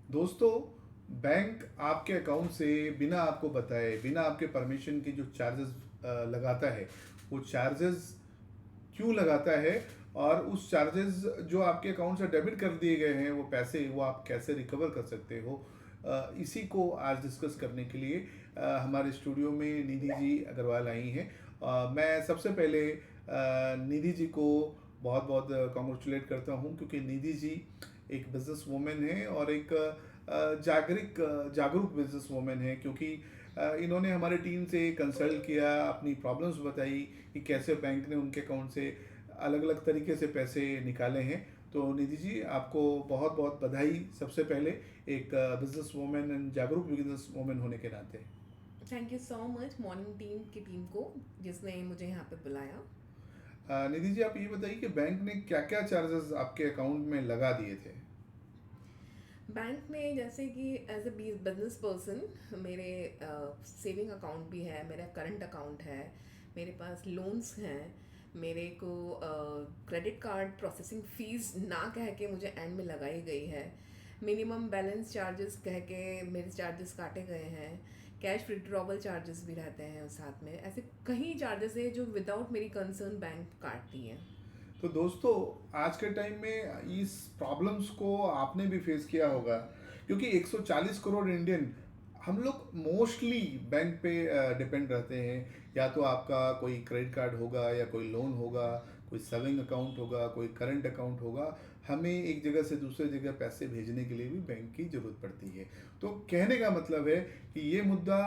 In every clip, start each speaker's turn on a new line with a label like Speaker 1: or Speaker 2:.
Speaker 1: दोस्तों, बैंक आपके अकाउंट से बिना आपको बताए, बिना आपके परमिशन की जो चार्जेस लगाता है, वो चार्जेस क्यों लगाता है, और उस चार्जेस जो आपके अकाउंट से डेबिट कर दिए गए हैं वो पैसे वो आप कैसे रिकवर कर सकते हो, इसी को आज डिस्कस करने के लिए हमारे स्टूडियो में निधि जी अग्रवाल आई हैं। मैं सबसे पहले निधि जी को बहुत बहुत कॉन्ग्रेचुलेट करता हूँ, क्योंकि निधि जी एक बिजनेस वूमेन है और एक जागरूक बिजनेस वूमेन है, क्योंकि इन्होंने हमारे टीम से कंसल्ट किया, अपनी प्रॉब्लम्स बताई कि कैसे बैंक ने उनके अकाउंट से अलग अलग तरीके से पैसे निकाले हैं। तो निधि जी, आपको बहुत बहुत बधाई सबसे पहले, एक बिजनेस वूमेन एंड जागरूक बिजनेस वूमेन होने के नाते।
Speaker 2: Thank you so much morning team की टीम को जिसने मुझे यहाँ पे बुलाया।
Speaker 1: निधि जी, आप ये बताइए कि बैंक ने क्या क्या चार्जेस आपके अकाउंट में लगा दिए थे।
Speaker 2: बैंक में जैसे कि एज ए बिजनेस पर्सन मेरे सेविंग अकाउंट भी है, मेरा करंट अकाउंट है, मेरे पास लोन्स हैं, मेरे को क्रेडिट कार्ड प्रोसेसिंग फ़ीस ना कह के मुझे एंड में लगाई गई है, मिनिमम बैलेंस चार्जेस कह के मेरे चार्जेस काटे गए हैं, कैश विड्रॉवल चार्जेस भी रहते हैं उस साथ में। ऐसे कई चार्जेस है जो विदाउट मेरी कंसर्न बैंक काटती है।
Speaker 1: तो दोस्तों, आज के टाइम में इस प्रॉब्लम्स को आपने भी फेस किया होगा, क्योंकि 140 करोड़ इंडियन हम लोग मोस्टली बैंक पे डिपेंड रहते हैं। या तो आपका कोई क्रेडिट कार्ड होगा, या कोई लोन होगा, कोई सेविंग अकाउंट होगा, कोई करंट अकाउंट होगा। हमें एक जगह से दूसरे जगह पैसे भेजने के लिए भी बैंक की ज़रूरत पड़ती है। तो कहने का मतलब है कि ये मुद्दा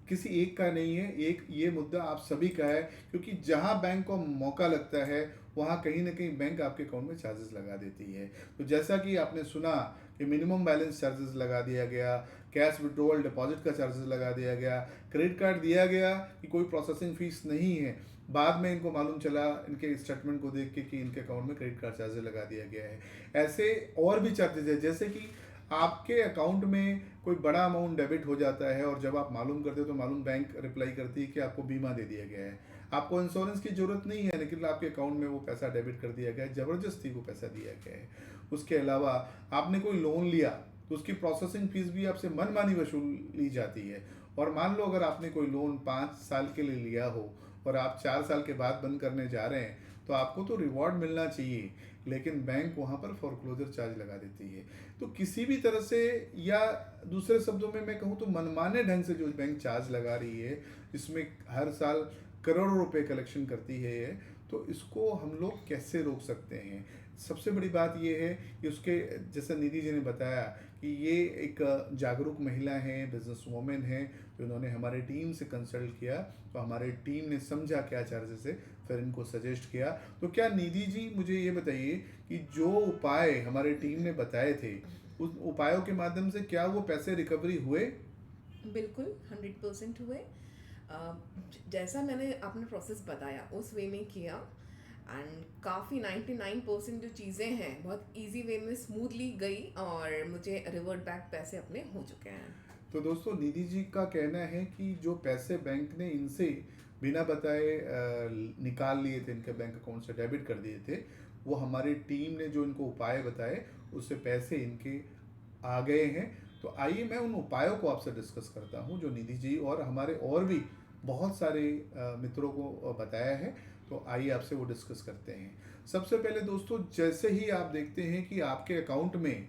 Speaker 1: किसी एक का नहीं है, एक ये मुद्दा आप सभी का है, क्योंकि जहां बैंक को मौका लगता है वहां कहीं ना कहीं बैंक आपके अकाउंट में चार्जेस लगा देती है। तो जैसा कि आपने सुना कि मिनिमम बैलेंस चार्जेस लगा दिया गया, कैश विड्रॉवल डिपॉजिट का चार्जेस लगा दिया गया, क्रेडिट कार्ड दिया गया कि कोई प्रोसेसिंग फीस नहीं है, बाद में इनको मालूम चला इनके स्टेटमेंट को देख के कि इनके अकाउंट में क्रेडिट कार्ड चार्जेस लगा दिया गया है। ऐसे और भी चार्जेस है, जैसे कि आपके अकाउंट में कोई बड़ा अमाउंट डेबिट हो जाता है और जब आप मालूम करते हो तो मालूम बैंक रिप्लाई करती है कि आपको बीमा दे दिया गया है, आपको इंश्योरेंस की जरूरत नहीं है, लेकिन आपके अकाउंट में वो पैसा डेबिट कर दिया गया है, ज़बरदस्ती वो पैसा दिया गया है। उसके अलावा आपने कोई लोन लिया तो उसकी प्रोसेसिंग फीस भी आपसे मनमानी वसूल ली जाती है। और मान लो अगर आपने कोई लोन 5 साल के लिए लिया हो और आप 4 साल के बाद बंद करने जा रहे हैं, तो आपको तो रिवॉर्ड मिलना चाहिए, लेकिन बैंक वहाँ पर फोरक्लोजर चार्ज लगा देती है। तो किसी भी तरह से, या दूसरे शब्दों में मैं कहूँ तो मनमाने ढंग से जो बैंक चार्ज लगा रही है, जिसमें हर साल करोड़ों रुपए कलेक्शन करती है ये, तो इसको हम लोग कैसे रोक सकते हैं। सबसे बड़ी बात ये है कि उसके, जैसे निधि जी ने बताया कि ये एक जागरूक महिला हैं, बिजनेस वूमेन हैं, तो इन्होंने हमारे टीम से कंसल्ट किया, तो हमारे टीम ने समझा क्या चार्जेस है, फिर इनको सजेस्ट किया। तो क्या निधि जी मुझे ये बताइए कि जो उपाय हमारे टीम ने बताए थे, उस उपायों के माध्यम से क्या वो पैसे रिकवरी हुए।
Speaker 2: बिल्कुल 100% हुए। जैसा मैंने आपने प्रोसेस बताया उस वे में किया, एंड काफ़ी 99% जो चीज़ें हैं बहुत इजी वे में स्मूथली गई और मुझे रिवर्ट बैक पैसे अपने हो चुके हैं।
Speaker 1: तो दोस्तों, निधि जी का कहना है कि जो पैसे बैंक ने इनसे बिना बताए निकाल लिए थे, इनके बैंक अकाउंट से डेबिट कर दिए थे, वो हमारी टीम ने जो इनको उपाय बताए उससे पैसे इनके आ गए हैं। तो आइए मैं उन उपायों को आपसे डिस्कस करता हूं जो निधि जी और हमारे और भी बहुत सारे मित्रों को बताया है। तो आइए आपसे वो डिस्कस करते हैं। सबसे पहले दोस्तों, जैसे ही आप देखते हैं कि आपके अकाउंट में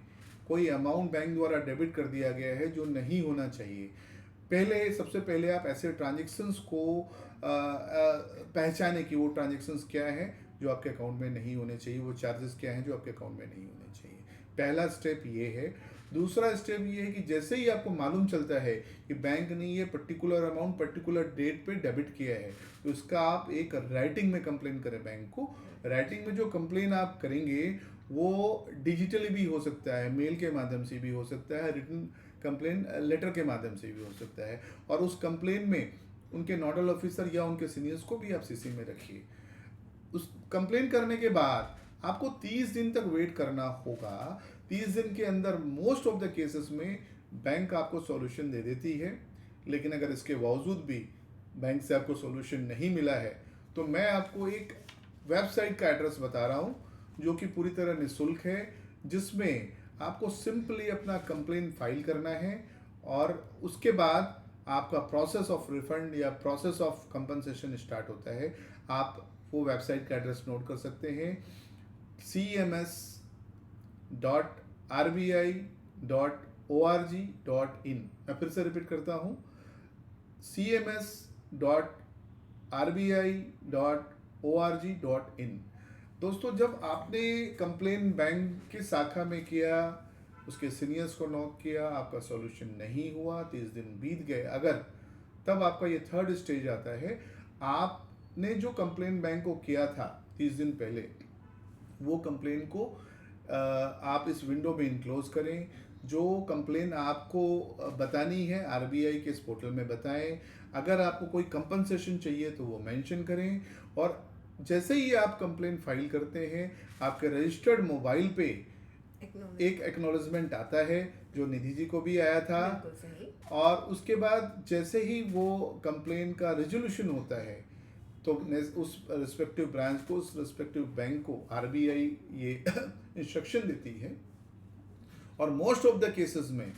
Speaker 1: कोई अमाउंट बैंक द्वारा डेबिट कर दिया गया है जो नहीं होना चाहिए, पहले सबसे पहले आप ऐसे ट्रांजेक्शन्स को पहचाने कि वो ट्रांजेक्शन्स क्या हैं जो आपके अकाउंट में नहीं होने चाहिए, वो चार्जेस क्या हैं जो आपके अकाउंट में नहीं होने चाहिए। पहला स्टेप ये है। दूसरा स्टेप ये है कि जैसे ही आपको मालूम चलता है कि बैंक ने ये पर्टिकुलर अमाउंट पर्टिकुलर डेट पे डेबिट किया है, तो इसका आप एक राइटिंग में कंप्लेन करें बैंक को। राइटिंग में जो कंप्लेन आप करेंगे वो डिजिटली भी हो सकता है, मेल के माध्यम से भी हो सकता है, रिटन कंप्लेन लेटर के माध्यम से भी हो सकता है। और उस कंप्लेन में उनके नोडल ऑफिसर या उनके सीनियर्स को भी आप सीसी में रखिए। उस कंप्लेन करने के बाद आपको 30 दिन तक वेट करना होगा। 30 दिन के अंदर मोस्ट ऑफ द केसेस में बैंक आपको सॉल्यूशन दे देती है। लेकिन अगर इसके बावजूद भी बैंक से आपको सॉल्यूशन नहीं मिला है, तो मैं आपको एक वेबसाइट का एड्रेस बता रहा हूँ जो कि पूरी तरह निःशुल्क है, जिसमें आपको सिंपली अपना कंप्लेन फाइल करना है और उसके बाद आपका प्रोसेस ऑफ रिफंड या प्रोसेस ऑफ कंपनसेशन स्टार्ट होता है। आप वो वेबसाइट का एड्रेस नोट कर सकते हैं, cms.rbi.org.in। मैं फिर से रिपीट करता हूँ, cms.rbi.org.in। दोस्तों, जब आपने कंप्लेन बैंक की शाखा में किया, उसके सीनियर्स को नॉक किया, आपका सॉल्यूशन नहीं हुआ, 30 दिन बीत गए अगर, तब आपका ये थर्ड स्टेज आता है। आपने जो कंप्लेन बैंक को किया था 30 दिन पहले, वो कंप्लेन को आप इस विंडो में इनक्लोज करें। जो कंप्लेन आपको बतानी है आरबीआई के इस पोर्टल में बताएं। अगर आपको कोई कंपनसेशन चाहिए तो वो मेंशन करें। और जैसे ही आप कंप्लेन फाइल करते हैं, आपके रजिस्टर्ड मोबाइल पे एक एक्नॉलेजमेंट आता है, जो निधि जी को भी आया था।
Speaker 2: बिल्कुल सही।
Speaker 1: और उसके बाद जैसे ही वो कंप्लेन का रेजोल्यूशन होता है, तो उस रिस्पेक्टिव ब्रांच को, उस रिस्पेक्टिव बैंक को आरबीआई ये इंस्ट्रक्शन देती है। और मोस्ट ऑफ द केसेस में,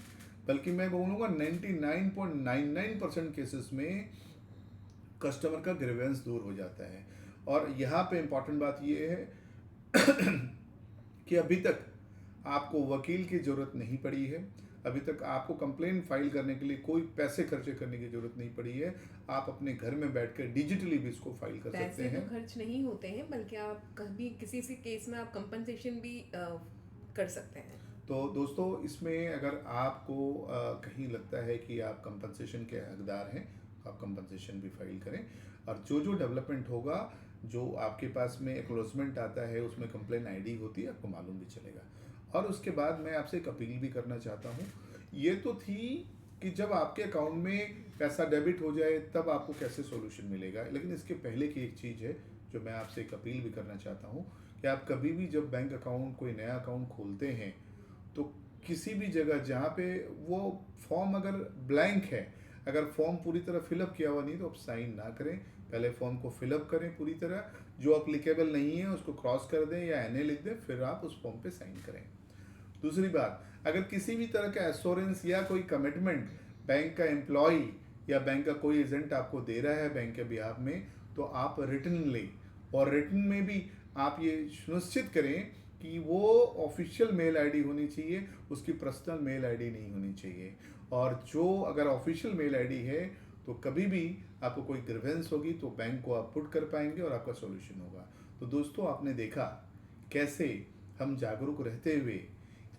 Speaker 1: बल्कि मैं बोलूँगा 99.99% केसेस में कस्टमर का ग्रीवेंस दूर हो जाता है। और यहाँ पे इम्पॉर्टेंट बात ये है कि अभी तक आपको वकील की ज़रूरत नहीं पड़ी है, अभी तक आपको कंप्लेन फाइल करने के लिए कोई पैसे खर्चे करने की ज़रूरत नहीं पड़ी है। आप अपने घर में बैठकर डिजिटली भी इसको फाइल कर सकते
Speaker 2: पैसे
Speaker 1: हैं।
Speaker 2: तो खर्च नहीं होते हैं, बल्कि आप कभी किसी केस में आप कंपनसेशन भी कर सकते हैं।
Speaker 1: तो दोस्तों, इसमें अगर आपको कहीं लगता है कि आप कंपनसेशन के हकदार हैं, तो आप कंपनसेशन भी फाइल करें। और जो जो डेवलपमेंट होगा, जो आपके पास में एक्नॉलेजमेंट आता है, उसमें कंप्लेन आईडी होती है, आपको मालूम भी चलेगा। और उसके बाद मैं आपसे एक अपील भी करना चाहता हूँ। ये तो थी कि जब आपके अकाउंट में पैसा डेबिट हो जाए तब आपको कैसे सॉल्यूशन मिलेगा, लेकिन इसके पहले की एक चीज़ है जो मैं आपसे एक अपील भी करना चाहता हूँ कि आप कभी भी जब बैंक अकाउंट, कोई नया अकाउंट खोलते हैं, तो किसी भी जगह जहाँ पे वो फॉर्म अगर ब्लैंक है, अगर फॉर्म पूरी तरह फिलअप किया हुआ नहीं, तो आप साइन ना करें। पहले फॉर्म को फिलअप करें पूरी तरह, जो अप्लीकेबल नहीं है उसको क्रॉस कर दें या एनए लिख दें, फिर आप उस फॉर्म पे साइन करें। दूसरी बात, अगर किसी भी तरह का एश्योरेंस या कोई कमिटमेंट बैंक का एम्प्लॉय या बैंक का कोई एजेंट आपको दे रहा है बैंक के बिहाफ में, तो आप रिटन लें। और रिटन में भी आप ये सुनिश्चित करें कि वो ऑफिशियल मेल आईडी होनी चाहिए, उसकी पर्सनल मेल आईडी नहीं होनी चाहिए। और जो अगर ऑफिशियल मेल आईडी है, तो कभी भी आपको कोई ग्रीवेंस होगी तो बैंक को आप पुट कर पाएंगे और आपका सॉल्यूशन होगा। तो दोस्तों, आपने देखा कैसे हम जागरूक रहते हुए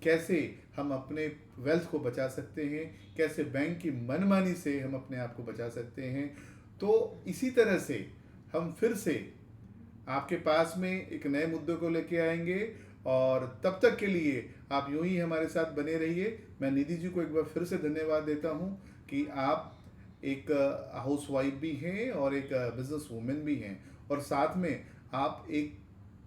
Speaker 1: कैसे हम अपने वेल्थ को बचा सकते हैं, कैसे बैंक की मनमानी से हम अपने आप को बचा सकते हैं। तो इसी तरह से हम फिर से आपके पास में एक नए मुद्दे को लेके आएंगे। और तब तक के लिए आप यूं ही हमारे साथ बने रहिए। मैं निधि जी को एक बार फिर से धन्यवाद देता हूं कि आप एक हाउसवाइफ भी हैं और एक बिजनेस वूमेन भी हैं, और साथ में आप एक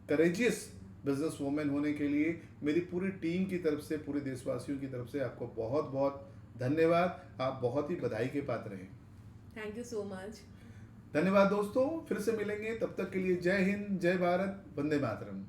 Speaker 1: करेजियस बिजनेस वूमेन होने के लिए मेरी पूरी टीम की तरफ से, पूरे देशवासियों की तरफ से आपको बहुत बहुत धन्यवाद। आप बहुत ही बधाई के पात्र हैं।
Speaker 2: Thank you so much.
Speaker 1: धन्यवाद दोस्तों, फिर से मिलेंगे, तब तक के लिए जय हिंद, जय भारत, वंदे मातरम।